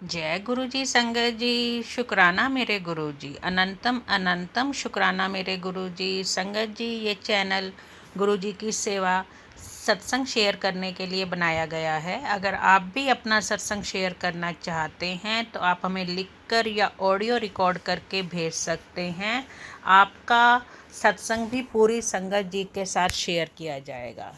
जय गुरु जी संगत जी। शुक्राना मेरे गुरु जी, अनंतम अनंतम शुक्राना मेरे गुरु जी। संगत जी, ये चैनल गुरु जी की सेवा सत्संग शेयर करने के लिए बनाया गया है। अगर आप भी अपना सत्संग शेयर करना चाहते हैं तो आप हमें लिखकर या ऑडियो रिकॉर्ड करके भेज सकते हैं। आपका सत्संग भी पूरी संगत जी के साथ शेयर किया जाएगा।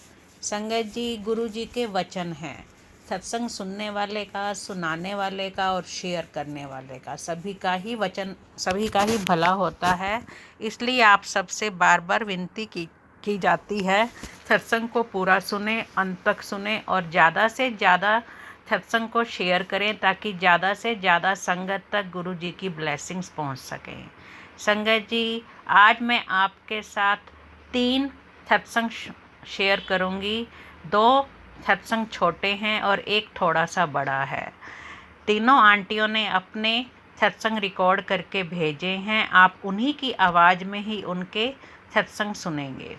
संगत जी, गुरु जी के वचन हैं। सत्संग सुनने वाले का, सुनाने वाले का और शेयर करने वाले का, सभी का ही वचन, सभी का ही भला होता है। इसलिए आप सबसे बार बार विनती की जाती है, सत्संग को पूरा सुने, अंत तक सुने और ज़्यादा से ज़्यादा सत्संग को शेयर करें ताकि ज़्यादा से ज़्यादा संगत तक गुरु जी की ब्लेसिंग्स पहुंच सकें। संगत जी, आज मैं आपके साथ 3 सत्संग शेयर करूंगी। 2 सत्संग छोटे हैं और एक थोड़ा सा बड़ा है। तीनों आंटियों ने अपने सत्संग रिकॉर्ड करके भेजे हैं। आप उन्हीं की आवाज़ में ही उनके सत्संग सुनेंगे।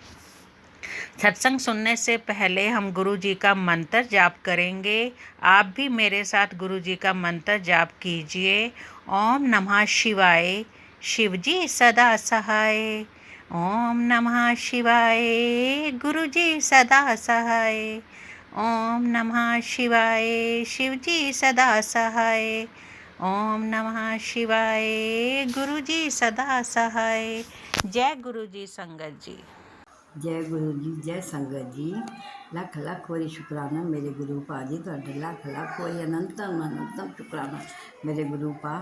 सत्संग सुनने से पहले हम गुरु जी का मंत्र जाप करेंगे। आप भी मेरे साथ गुरु जी का मंत्र जाप कीजिए। ओम नमः शिवाय, शिव जी सदा सहाय। ओम नमः शिवाय, गुरु जी सदा सहाय। ओम नमः शिवाय, शिव जी सदा सहाय। ओम नमः शिवाय, गुरु जी सदा सहाय। जय गुरु जी संगत जी। जय गुरु जी, जय संगत जी। लख लख वारी शुकराना मेरे गुरु पा जी, तुहाडे लख लख वारी अनंतम अनंतम शुकराना मेरे गुरु पा।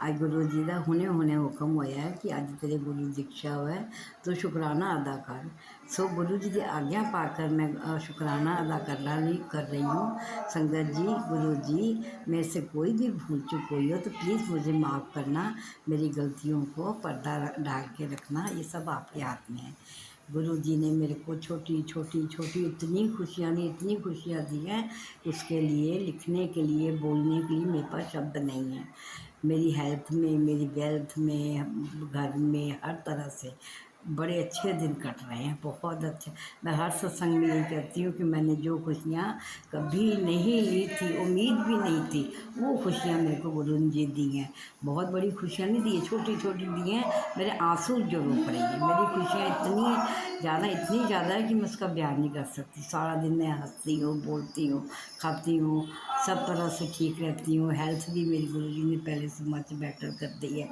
आज गुरु जी का हुने हुने हुक्म होया है कि अज तेरे गुरु दीक्षा है तो शुकराना अदा कर। सो गुरु जी की आज्ञा पाकर मैं शुकराना अदा कर रही हूँ। संगत जी, गुरु जी, मेरे से कोई भी भूल चूक हुई हो तो प्लीज़ मुझे माफ़ करना। मेरी गलतियों को पर्दा डाल के रखना, ये सब आपके हाथ में है। गुरु जी ने मेरे को छोटी छोटी छोटी इतनी खुशियाँ दी हैं, उसके लिए लिखने के लिए, बोलने के लिए मेरे पास शब्द नहीं है। मेरी हेल्थ में, मेरी वेल्थ में, घर में, हर तरह से बड़े अच्छे दिन कट रहे हैं, बहुत अच्छे। मैं हर सत्संग में यही कहती हूँ कि मैंने जो खुशियाँ कभी नहीं ली थी, उम्मीद भी नहीं थी, वो खुशियाँ मेरे को गुरु जी दी हैं। बहुत बड़ी खुशियाँ नहीं दी है, छोटी छोटी दी हैं। मेरे आंसू जो रोक रही है। मेरी खुशियाँ इतनी ज़्यादा है कि मैं उसका बयान नहीं कर सकती। सारा दिन मैं हंसती हूँ, बोलती हूँ, खाती हूँ, सब तरह से ठीक रहती हूँ। हेल्थ भी मेरी गुरु जी ने पहले से मच बेटर कर दी है।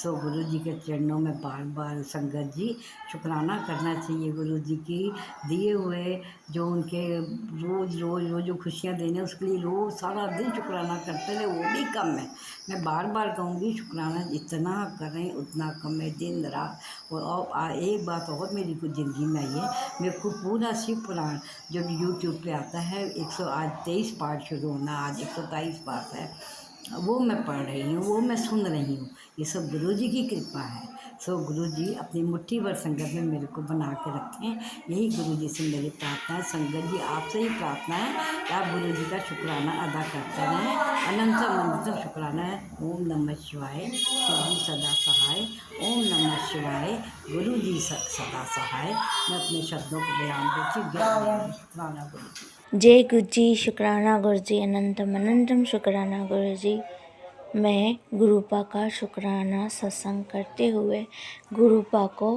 सो गुरु जी के चरणों में बार बार संगत जी शुक्राना करना चाहिए गुरु जी की दिए हुए, जो उनके रोज़ रोज़ रोज़ जो खुशियाँ देने, उसके लिए रोज़ सारा दिन शुक्राना करते रहे, वो भी कम है। मैं बार बार कहूँगी, शुक्राना जितना करें उतना कम है, दिन रात। और एक बात और मेरी कुछ ज़िंदगी में आई है, मेरे को पूरा शिव पुराण जब यूट्यूब पे आता है, आज 23 पार्ट शुरू होना, आज 123 पार्ट है, वो मैं पढ़ रही हूँ, वो मैं सुन रही हूँ। ये सब गुरु जी की कृपा है। सो गुरु जी अपनी मुट्ठी भर संगत में मेरे को बना के रखें, यही गुरु जी से मेरी प्रार्थना है। संगत जी, आपसे ही प्रार्थना है कि आप गुरु जी का शुक्राना अदा करते रहें। अनंतम अनंतम शुक्राना है। ओम नमः शिवाय, शिव जी सदा सहाय। ओम नमः शिवाय, गुरु जी सदा सहाय। मैं अपने शब्दों को बयान देती हूँ। शुक्राना गुरु जी। जय गुरु जी, शुक्राना गुरु जी, अनंतम अनंतम शुक्राना गुरु जी। मैं गुरुपा का शुक्राना सत्संग करते हुए, गुरुपा को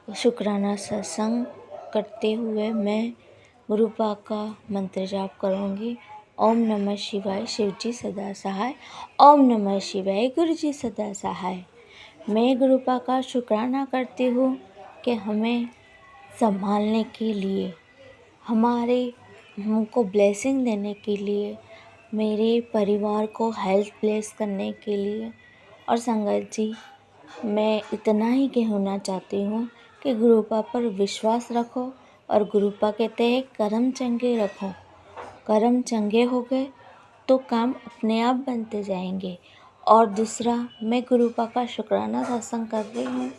शुक्राना सत्संग करते हुए मैं गुरुपा का मंत्र जाप करूँगी। ओम नमः शिवाय, शिव जी सदा सहाय। ओम नमः शिवाय, गुरु जी सदा सहाय। मैं गुरुपा का शुक्राना करती हूँ कि हमें संभालने के लिए, हमको ब्लेसिंग देने के लिए, मेरे परिवार को हेल्थ ब्लेस करने के लिए। और संगत जी, मैं इतना ही कहना चाहती हूँ कि गुरुपा पर विश्वास रखो, और गुरुपा कहते हैं कर्म चंगे रखो। कर्म चंगे हो गए तो काम अपने आप बनते जाएंगे। और दूसरा, मैं गुरुपा का शुक्राना सत्संग कर रही हूँ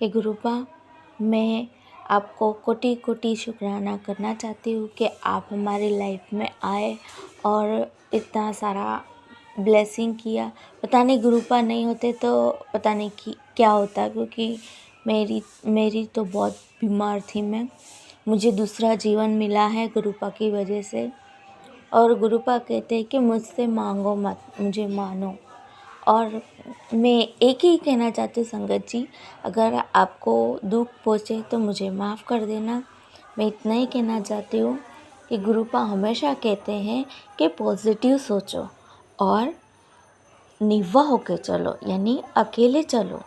कि गुरुपा, मैं आपको कोटि कोटि शुक्राना करना चाहती हूँ कि आप हमारी लाइफ में आए और इतना सारा ब्लेसिंग किया। पता नहीं गुरुपा नहीं होते तो पता नहीं क्या होता, क्योंकि मेरी तो बहुत बीमार थी मैं। मुझे दूसरा जीवन मिला है गुरुपा की वजह से। और गुरुपा कहते हैं कि मुझसे मांगो मत, मुझे मानो। और मैं एक ही कहना चाहती हूँ संगत जी, अगर आपको दुख पहुँचे तो मुझे माफ़ कर देना। मैं इतना ही कहना चाहती हूँ कि गुरुपा हमेशा कहते हैं कि पॉजिटिव सोचो और निवा होके चलो, यानी अकेले चलो।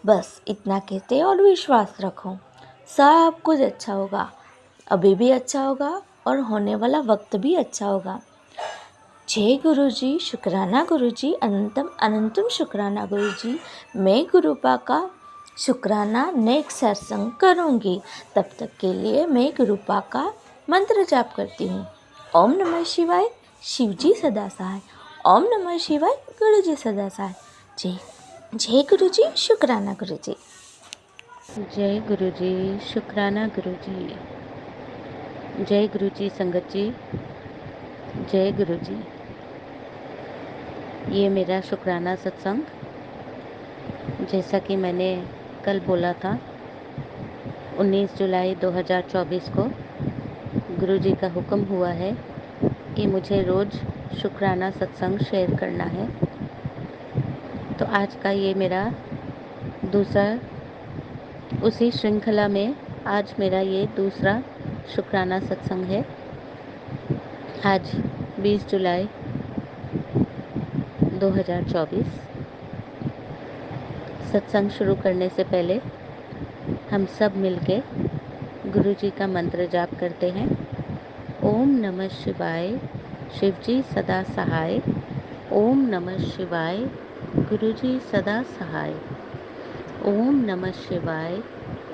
बस इतना कहते हैं और विश्वास रखो, सब कुछ अच्छा होगा। अभी भी अच्छा होगा और होने वाला वक्त भी अच्छा होगा। जय गुरु जी, शुक्राना गुरु जी, अनंतम अनंतम शुक्राना गुरु जी। मैं गुरुपा का शुक्राना नेक्स्ट सत्संग करूँगी। तब तक के लिए मैं गुरुपा का मंत्र जाप करती हूँ। ओम नमः शिवाय, शिव जी सदा सहाय। ओम नमः शिवाय, गुरु जी सदा सहाय। जय जय गुरु जी, शुक्राना गुरु जी। जय गुरु जी, शुक्राना गुरु जी। जय गुरु जी संगत जी, जय गुरु जी। ये मेरा शुक्राना सत्संग, जैसा कि मैंने कल बोला था, 19 जुलाई 2024 को गुरु जी का हुक्म हुआ है कि मुझे रोज़ शुक्राना सत्संग शेयर करना है। तो आज का ये मेरा दूसरा, उसी श्रृंखला में आज मेरा ये दूसरा शुक्राना सत्संग है। आज 20 जुलाई 2024। सत्संग शुरू करने से पहले हम सब मिलके गुरु जी का मंत्र जाप करते हैं। ओम नमः शिवाय, शिव जी सदा सहाय। ओम नमः शिवाय, गुरु जी सदा सहाय। ओम नमः शिवाय,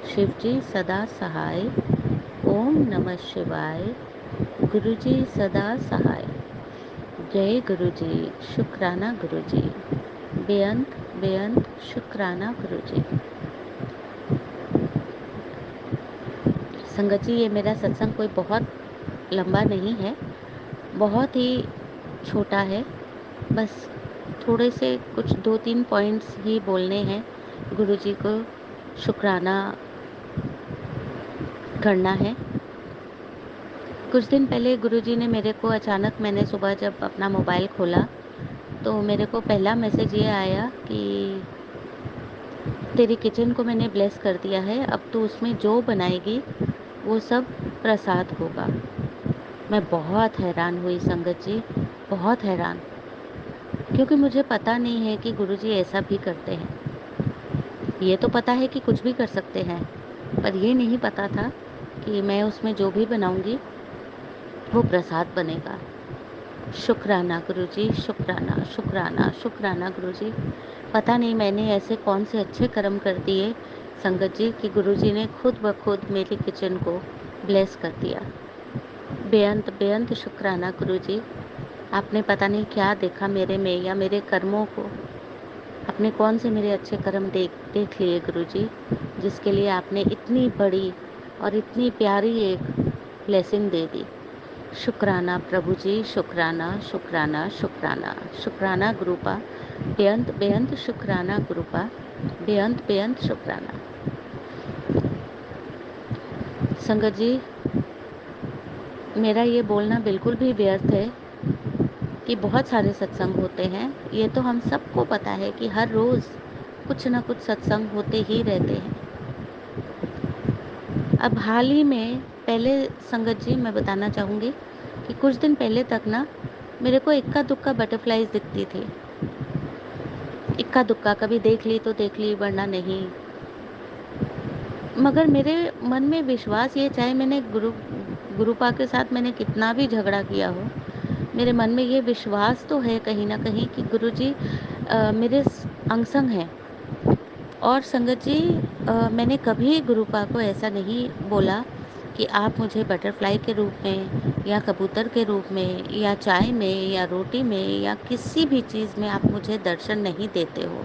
शिव जी सदा सहाय। ओम नमः शिवाय, गुरु जी सदा सहाय। जय गुरु जी, शुक्राना गुरु जी। बेअंत बेअंत शुक्राना गुरु जी। संगत जी, ये मेरा सत्संग कोई बहुत लंबा नहीं है, बहुत ही छोटा है। बस थोड़े से कुछ 2-3 पॉइंट्स ही बोलने हैं। गुरु जी को शुक्राना करना है। कुछ दिन पहले गुरु जी ने मेरे को अचानक, मैंने सुबह जब अपना मोबाइल खोला तो मेरे को पहला मैसेज ये आया कि तेरी किचन को मैंने ब्लेस कर दिया है, अब तो उसमें जो बनाएगी वो सब प्रसाद होगा। मैं बहुत हैरान हुई संगत जी, बहुत हैरान, क्योंकि मुझे पता नहीं है कि गुरु जी ऐसा भी करते हैं। ये तो पता है कि कुछ भी कर सकते हैं, पर ये नहीं पता था कि मैं उसमें जो भी बनाऊंगी वो प्रसाद बनेगा। शुक्राना गुरु जी, शुक्राना शुक्राना शुक्राना गुरु जी। पता नहीं मैंने ऐसे कौन से अच्छे कर्म कर दिए संगत जी कि गुरु जी ने खुद ब खुद मेरी किचन को ब्लेस कर दिया। बेअंत बेअंत शुक्राना गुरु जी। आपने पता नहीं क्या देखा मेरे में या मेरे कर्मों को, आपने कौन से मेरे अच्छे कर्म देख लिए गुरु जी, जिसके लिए आपने इतनी बड़ी और इतनी प्यारी एक ब्लेसिंग दे दी। शुक्राना प्रभु जी, शुक्राना शुक्राना शुक्राना शुक्राना गुरुपा। बेअंत बेअंत शुक्राना गुरुपा, बेअंत बेअंत शुक्राना। संगत जी, मेरा ये बोलना बिल्कुल भी व्यर्थ है कि बहुत सारे सत्संग होते हैं। ये तो हम सबको पता है कि हर रोज़ कुछ ना कुछ सत्संग होते ही रहते हैं। अब हाल ही में, पहले संगत जी मैं बताना चाहूँगी कि कुछ दिन पहले तक ना मेरे को इक्का दुक्का बटरफ्लाइज दिखती थी। इक्का दुक्का, कभी देख ली तो देख ली, वरना नहीं। मगर मेरे मन में विश्वास ये, चाहे मैंने गुरुपा के साथ मैंने कितना भी झगड़ा किया हो, मेरे मन में ये विश्वास तो है कहीं ना कहीं कि गुरु जी मेरे अंग संग हैं। और संगत जी, मैंने कभी गुरुपा को ऐसा नहीं बोला कि आप मुझे बटरफ्लाई के रूप में या कबूतर के रूप में या चाय में या रोटी में या किसी भी चीज़ में आप मुझे दर्शन नहीं देते हो।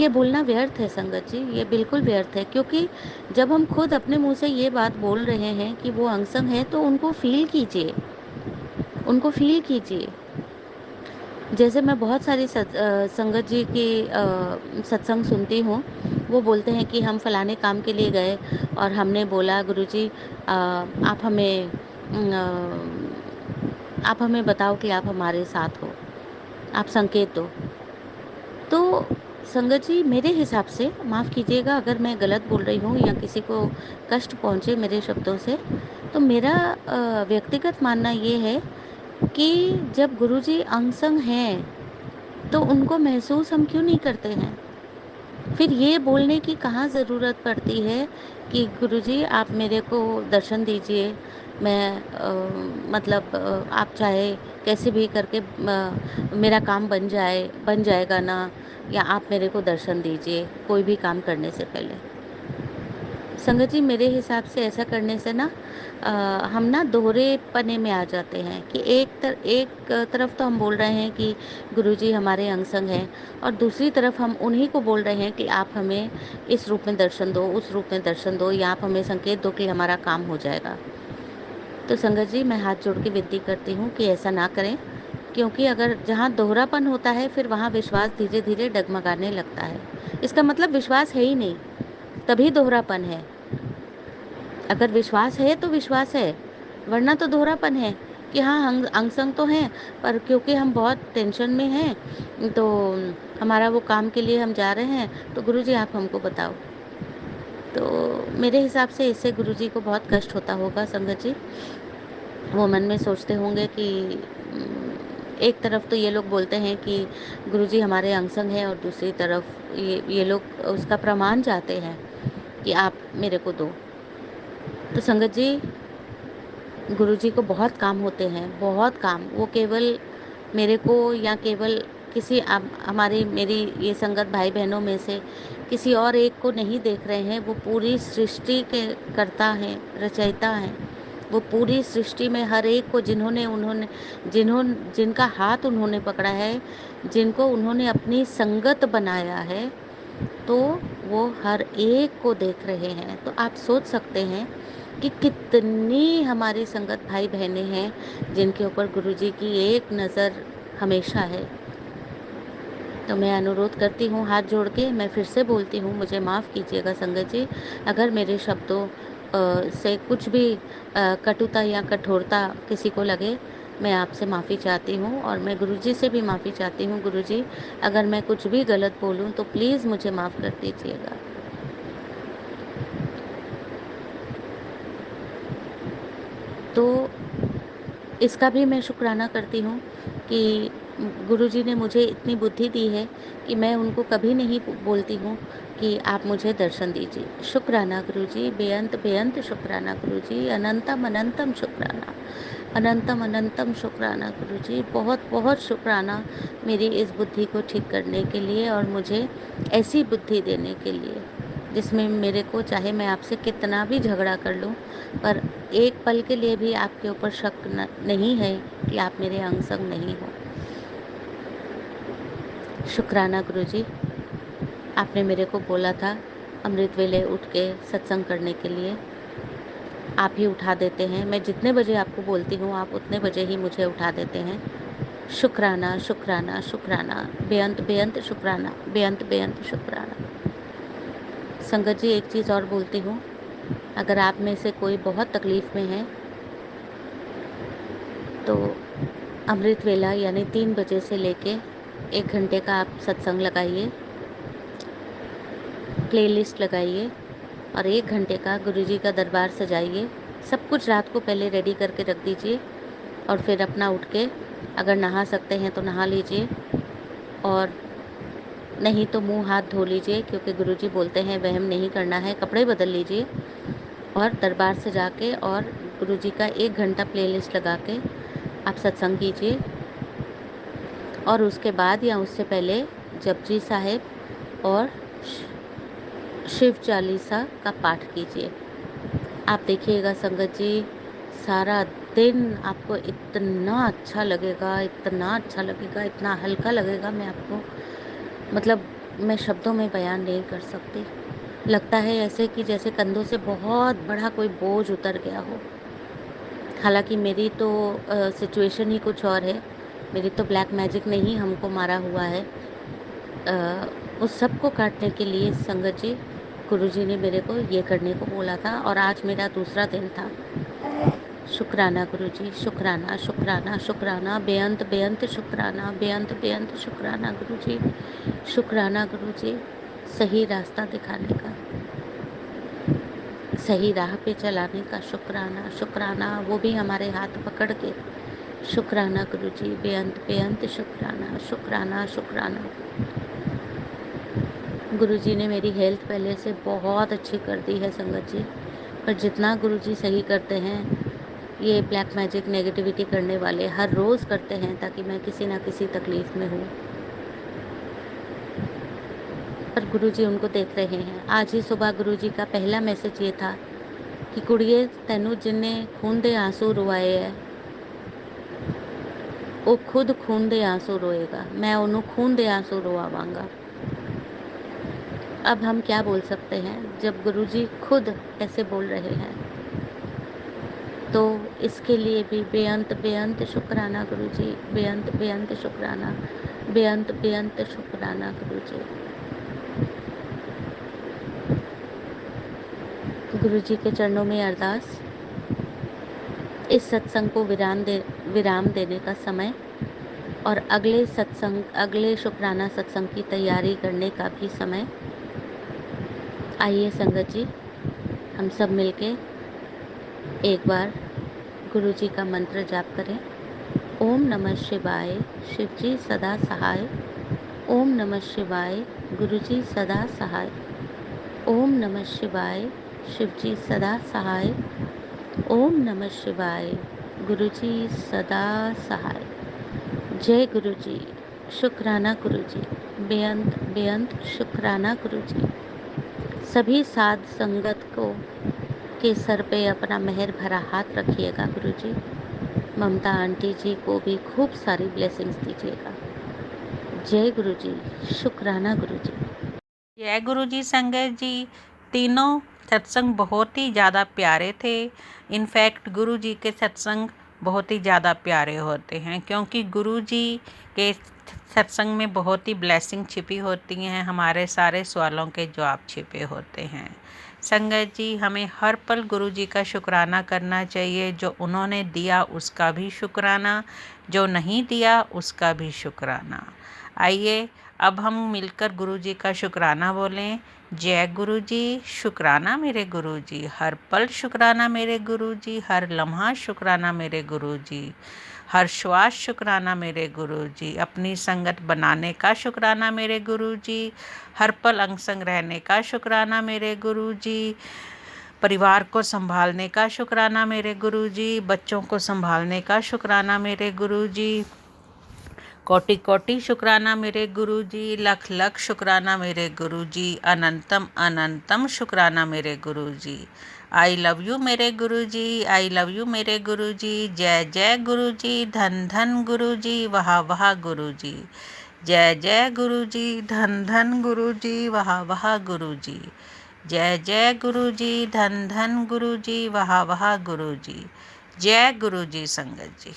ये बोलना व्यर्थ है संगत जी, ये बिल्कुल व्यर्थ है, क्योंकि जब हम खुद अपने मुंह से ये बात बोल रहे हैं कि वो अंग संग है, तो उनको फील कीजिए, उनको फील कीजिए। जैसे मैं बहुत सारी संगत जी की सत्संग सुनती हूँ, वो बोलते हैं कि हम फलाने काम के लिए गए और हमने बोला गुरुजी आप हमें आप हमें बताओ कि आप हमारे साथ हो, आप संकेत दो। तो संगत जी, मेरे हिसाब से, माफ़ कीजिएगा अगर मैं गलत बोल रही हूँ या किसी को कष्ट पहुँचे मेरे शब्दों से, तो मेरा व्यक्तिगत मानना ये है कि जब गुरुजी अंग संग हैं, तो उनको महसूस हम क्यों नहीं करते हैं? फिर ये बोलने की कहाँ ज़रूरत पड़ती है कि गुरुजी आप मेरे को दर्शन दीजिए, मैं मतलब आप चाहे कैसे भी करके मेरा काम बन जाएगा ना, या आप मेरे को दर्शन दीजिए कोई भी काम करने से पहले। संगत जी, मेरे हिसाब से ऐसा करने से ना हम ना दोहरेपने में आ जाते हैं कि एक तरफ तो हम बोल रहे हैं कि गुरुजी हमारे अंग संग हैं, और दूसरी तरफ हम उन्हीं को बोल रहे हैं कि आप हमें इस रूप में दर्शन दो, उस रूप में दर्शन दो, या आप हमें संकेत दो कि हमारा काम हो जाएगा। तो संगत जी, मैं हाथ जोड़ के विनती करती हूँ कि ऐसा ना करें, क्योंकि अगर जहाँ दोहरापन होता है फिर वहाँ विश्वास धीरे धीरे डगमगाने लगता है। इसका मतलब विश्वास है ही नहीं, तभी दोहरापन है। अगर विश्वास है तो विश्वास है, वरना तो दोहरापन है कि हाँ, अंग संग तो हैं, पर क्योंकि हम बहुत टेंशन में हैं, तो हमारा वो काम के लिए हम जा रहे हैं, तो गुरुजी आप हमको बताओ। तो मेरे हिसाब से इससे गुरुजी को बहुत कष्ट होता होगा संगत जी। वो मन में सोचते होंगे कि एक तरफ तो ये लोग बोलते हैं कि गुरुजी हमारे अंग संग हैं, और दूसरी तरफ ये लोग उसका प्रमाण चाहते हैं कि आप मेरे को दो। तो संगत जी, गुरुजी को बहुत काम होते हैं, बहुत काम। वो केवल मेरे को या केवल किसी हमारी मेरी ये संगत भाई बहनों में से किसी और एक को नहीं देख रहे हैं। वो पूरी सृष्टि के कर्ता हैं, रचयिता हैं। वो पूरी सृष्टि में हर एक को जिनका हाथ उन्होंने पकड़ा है, जिनको उन्होंने अपनी संगत बनाया है, तो वो हर एक को देख रहे हैं। तो आप सोच सकते हैं कि कितनी हमारी संगत भाई बहनें हैं जिनके ऊपर गुरुजी की एक नज़र हमेशा है। तो मैं अनुरोध करती हूँ हाथ जोड़ के, मैं फिर से बोलती हूँ, मुझे माफ़ कीजिएगा संगत जी, अगर मेरे शब्दों से कुछ भी कटुता या कठोरता किसी को लगे, मैं आपसे माफ़ी चाहती हूँ, और मैं गुरुजी से भी माफ़ी चाहती हूँ। गुरुजी, अगर मैं कुछ भी गलत बोलूँ तो प्लीज़ मुझे माफ़ कर दीजिएगा। तो इसका भी मैं शुक्राना करती हूँ कि गुरुजी ने मुझे इतनी बुद्धि दी है कि मैं उनको कभी नहीं बोलती हूँ कि आप मुझे दर्शन दीजिए। शुक्राना गुरुजी, बेअंत बेअंत शुक्राना गुरुजी, अनंतम अनंतम शुक्राना, अनंतम अनंतम शुक्राना गुरुजी। बहुत बहुत शुक्राना मेरी इस बुद्धि को ठीक करने के लिए, और मुझे ऐसी बुद्धि देने के लिए जिसमें मेरे को, चाहे मैं आपसे कितना भी झगड़ा कर लूँ, पर एक पल के लिए भी आपके ऊपर शक नहीं है कि आप मेरे अंग संग नहीं हो। शुक्राना गुरुजी, आपने मेरे को बोला था अमृत वेले उठ के सत्संग करने के लिए, आप ही उठा देते हैं। मैं जितने बजे आपको बोलती हूँ आप उतने बजे ही मुझे उठा देते हैं। शुक्राना शुक्राना शुक्राना, बेअंत बेअंत शुक्राना, बेअंत बेअंत शुक्राना। संगत जी, एक चीज़ और बोलती हूँ, अगर आप में से कोई बहुत तकलीफ़ में है तो अमृत वेला यानी 3 बजे से लेके 1 घंटे का आप सत्संग लगाइए, प्लेलिस्ट लगाइए, और 1 घंटे का गुरुजी का दरबार सजाइए। सब कुछ रात को पहले रेडी करके रख दीजिए, और फिर अपना उठ के अगर नहा सकते हैं तो नहा लीजिए, और नहीं तो मुंह हाथ धो लीजिए, क्योंकि गुरुजी बोलते हैं वहम नहीं करना है। कपड़े बदल लीजिए और दरबार से जाके और गुरुजी का 1 घंटा प्लेलिस्ट लगा के आप सत्संग कीजिए, और उसके बाद या उससे पहले जपजी साहिब और शिव चालीसा का पाठ कीजिए। आप देखिएगा संगत जी, सारा दिन आपको इतना अच्छा लगेगा, इतना अच्छा लगेगा, इतना हल्का लगेगा, मैं आपको मतलब मैं शब्दों में बयान नहीं कर सकती। लगता है ऐसे कि जैसे कंधों से बहुत बड़ा कोई बोझ उतर गया हो। हालांकि मेरी तो सिचुएशन ही कुछ और है। मेरी तो ब्लैक मैजिक ने ही हमको मारा हुआ है। उस सब को काटने के लिए संगत जी, गुरुजी ने मेरे को ये करने को बोला था, और आज मेरा दूसरा दिन था। शुक्राना गुरुजी, शुक्राना शुक्राना शुक्राना, बेअंत बेअंत शुक्राना, बेअंत बेअंत शुक्राना गुरुजी, शुक्राना गुरुजी, सही रास्ता दिखाने का, सही राह पे चलाने का शुक्राना, शुक्राना, वो भी हमारे हाथ पकड़ के, शुक्राना गुरुजी, बेअंत बेअंत शुक्राना, शुक्राना शुक्राना। गुरुजी ने मेरी हेल्थ पहले से बहुत अच्छी कर दी है संगत जी, पर जितना गुरुजी सही करते हैं, ये ब्लैक मैजिक नेगेटिविटी करने वाले हर रोज़ करते हैं ताकि मैं किसी ना किसी तकलीफ में हूँ, पर गुरुजी उनको देख रहे हैं। आज ही सुबह गुरुजी का पहला मैसेज ये था कि कुड़िए तैनू जिन्ने खून दे आंसू रुआए है, वो खुद खून दे आंसू रोएगा, मैं उन्हों खून दे आंसू रुआवांगा। अब हम क्या बोल सकते हैं जब गुरुजी खुद ऐसे बोल रहे हैं, तो इसके लिए भी बेअंत बेअंत शुक्राना गुरुजी, बेअंत बेअंत शुक्राना, बेअंत बेअंत शुक्राना गुरुजी। गुरुजी के चरणों में अरदास, इस सत्संग को विराम देने का समय और अगले शुक्राना सत्संग की तैयारी करने का भी समय। आइए संगत जी, हम सब मिलके एक बार गुरुजी का मंत्र जाप करें। ओम नमः शिवाय, शिवजी सदा सहाय। ओम नमः शिवाय, गुरुजी सदा सहाय। ओम नमः शिवाय, शिवजी सदा सहाय। ओम नमः शिवाय, गुरुजी सदा सहाय। जय गुरुजी, शुक्राना गुरुजी, बेअंत बेअंत शुक्राना गुरुजी। सभी साध संगत को के सर पे अपना मेहर भरा हाथ रखिएगा गुरुजी। ममता आंटी जी को भी खूब सारी ब्लेसिंग्स दीजिएगा। जय गुरुजी, शुक्राना गुरुजी। जय गुरु जी संगत जी। तीनों सत्संग बहुत ही ज़्यादा प्यारे थे। इनफैक्ट गुरु जी के सत्संग बहुत ही ज़्यादा प्यारे होते हैं, क्योंकि गुरु जी के सत्संग में बहुत ही ब्लेसिंग छिपी होती हैं, हमारे सारे सवालों के जवाब छिपे होते हैं। संगत जी, हमें हर पल गुरु जी का शुक्राना करना चाहिए। जो उन्होंने दिया उसका भी शुक्राना, जो नहीं दिया उसका भी शुक्राना। आइए अब हम मिलकर गुरु जी का शुक्राना बोलें। जय गुरु जी, शुक्राना मेरे गुरु जी, हर पल शुक्राना मेरे गुरु जी, हर लम्हा शुक्राना मेरे गुरु जी, हर श्वास शुक्राना मेरे गुरु जी, अपनी संगत बनाने का शुक्राना मेरे गुरु जी, हर पल अंग संग रहने का शुक्राना मेरे गुरु जी, परिवार को संभालने का शुक्राना मेरे गुरु जी, बच्चों को संभालने का शुक्राना मेरे गुरु जी, कोटि कोटि शुक्राना मेरे गुरु जी, लख लख शुक्राना मेरे गुरु जी, अनंतम अनंतम शुक्राना मेरे गुरु जी। आई लव यू मेरे गुरु जी, आई लव यू मेरे गुरु जी। जय जय गुरु जी, धन धन गुरु जी, वाह वाह गुरु जी। जय जय गुरु जी, धन धन गुरु जी, वाह वाह गुरु जी। जय जय गुरु जी, धन धन गुरु जी, वाह वाह गुरु जी। जय गुरु जी संगत जी।